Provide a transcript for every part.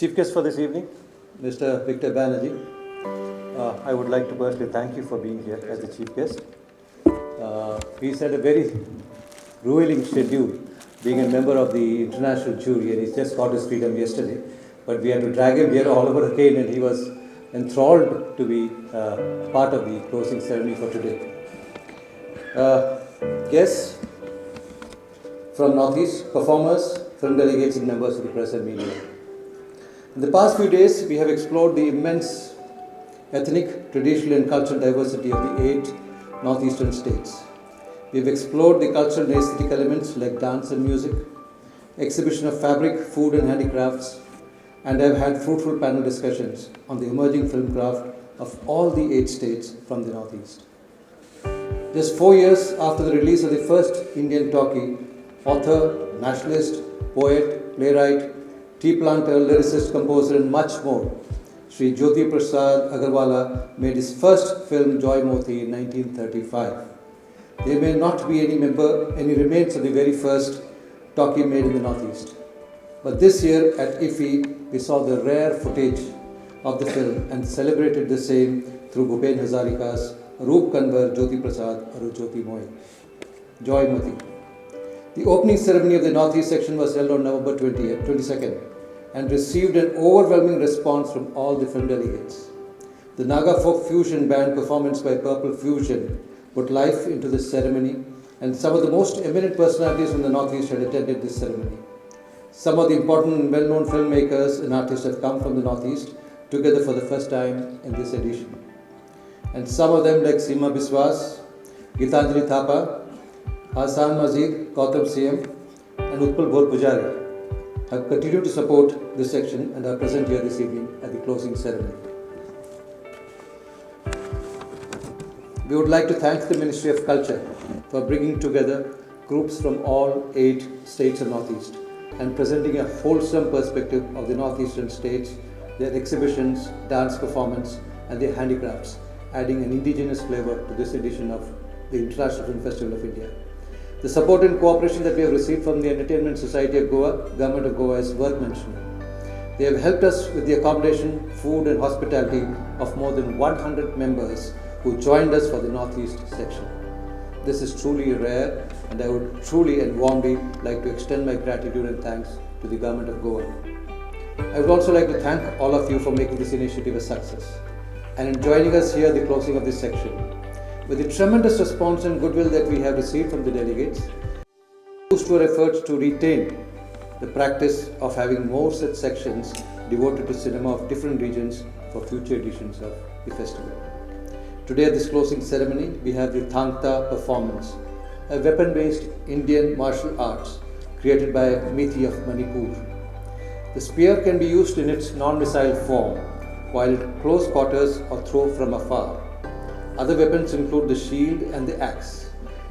Chief guest for this evening, Mr. Victor Banerjee. I would like to personally thank you for being here as the chief guest. He's had a very grueling schedule, being a member of the international jury, and he's just got his freedom yesterday. But we had to drag him here all over again, and he was enthralled to be part of the closing ceremony for today. Guests from Northeast, performers, film delegates, and members of the press and media. In the past few days, we have explored the immense ethnic, traditional, and cultural diversity of the 8 northeastern states. We have explored the cultural and aesthetic elements like dance and music, exhibition of fabric, food, and handicrafts, and have had fruitful panel discussions on the emerging film craft of all the 8 states from the Northeast. Just 4 years after the release of the first Indian talkie, author, nationalist, poet, playwright, tea planter, lyricist, composer, and much more, Sri Jyoti Prasad Agarwala made his first film Joy Moti in 1935. There may not be any remains of the very first talkie made in the Northeast. But this year at IFFI, we saw the rare footage of the film and celebrated the same through Bhupen Hazarika's Roop Kanwar Jyoti Prasad Aru Jyoti Moi. Joy Moti. The opening ceremony of the Northeast section was held on November 22nd and received an overwhelming response from all the film delegates. The Naga folk fusion band performance by Purple Fusion put life into this ceremony, and some of the most eminent personalities from the Northeast had attended this ceremony. Some of the important and well-known filmmakers and artists have come from the Northeast together for the first time in this edition. And some of them like Seema Biswas, Gitanjali Thapa, Hassan Mazid, Gautam CM, and Utpal Bhor Pujari have continued to support this section and are present here this evening at the closing ceremony. We would like to thank the Ministry of Culture for bringing together groups from all 8 states of Northeast and presenting a wholesome perspective of the Northeastern states, their exhibitions, dance performance, and their handicrafts, adding an indigenous flavor to this edition of the International Film Festival of India. The support and cooperation that we have received from the Entertainment Society of Goa, Government of Goa, is worth mentioning. They have helped us with the accommodation, food, and hospitality of more than 100 members who joined us for the Northeast section. This is truly rare, and I would truly and warmly like to extend my gratitude and thanks to the Government of Goa. I would also like to thank all of you for making this initiative a success and in joining us here at the closing of this section. With the tremendous response and goodwill that we have received from the delegates, we boost our efforts to retain the practice of having more such sections devoted to cinema of different regions for future editions of the festival. Today at this closing ceremony, we have the Thangta performance, a weapon-based Indian martial arts created by Methi of Manipur. The spear can be used in its non-missile form, while at close quarters or throw from afar. Other weapons include the shield and the axe,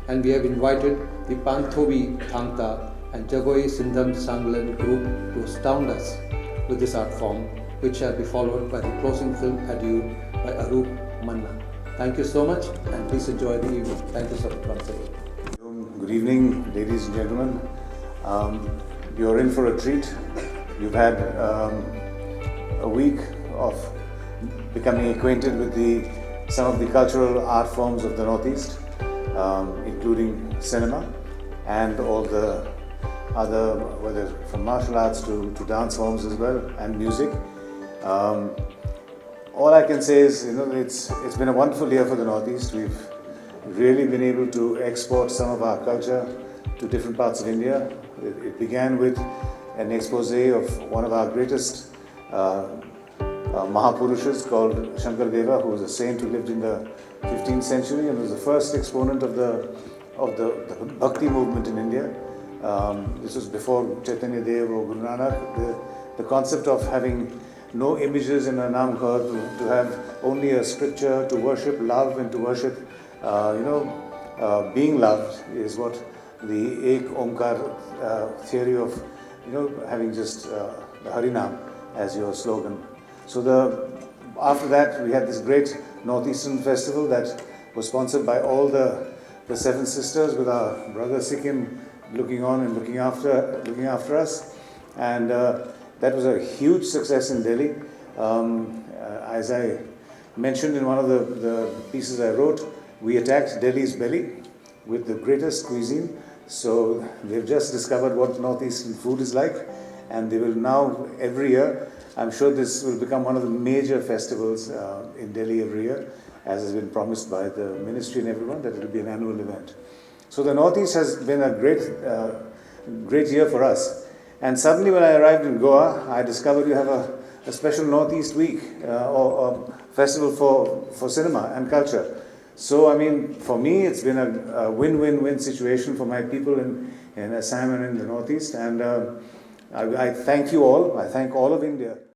and we have invited the Panthobi Thangta and Jagoi Sindham Sanglan group to astound us with this art form, which shall be followed by the closing film Adieu by Arup Manna. Thank you so much, and please enjoy the evening. Thank you so much once again. Good evening, ladies and gentlemen. You're in for a treat. You've had a week of becoming acquainted with some of the cultural art forms of the Northeast, including cinema and all the other, whether from martial arts to dance forms as well, and music. All I can say is, it's been a wonderful year for the Northeast. We've really been able to export some of our culture to different parts of India. It began with an expose of one of our greatest Mahapurushas called Shankar Deva, who was a saint who lived in the 15th century and was the first exponent of the Bhakti movement in India. This was before Chaitanya Dev or Guru Nanak. The concept of having no images in a namghar, to have only a scripture to worship love and to worship, being loved, is what the Ek Omkar theory of, having just the Harinam as your slogan. So after that, we had this great Northeastern festival that was sponsored by all the 7 sisters, with our brother Sikkim looking on and looking after us. And That was a huge success in Delhi. As I mentioned in one of the pieces I wrote, we attacked Delhi's belly with the greatest cuisine. So they've just discovered what Northeastern food is like, and they will now, every year, I'm sure this will become one of the major festivals in Delhi every year, as has been promised by the ministry and everyone, that it will be an annual event. So the Northeast has been a great year for us. And suddenly when I arrived in Goa, I discovered you have a special Northeast Week or festival for cinema and culture. So, I mean, for me, it's been a win-win-win situation for my people in Assam and in the Northeast. And I thank you all. I thank all of India.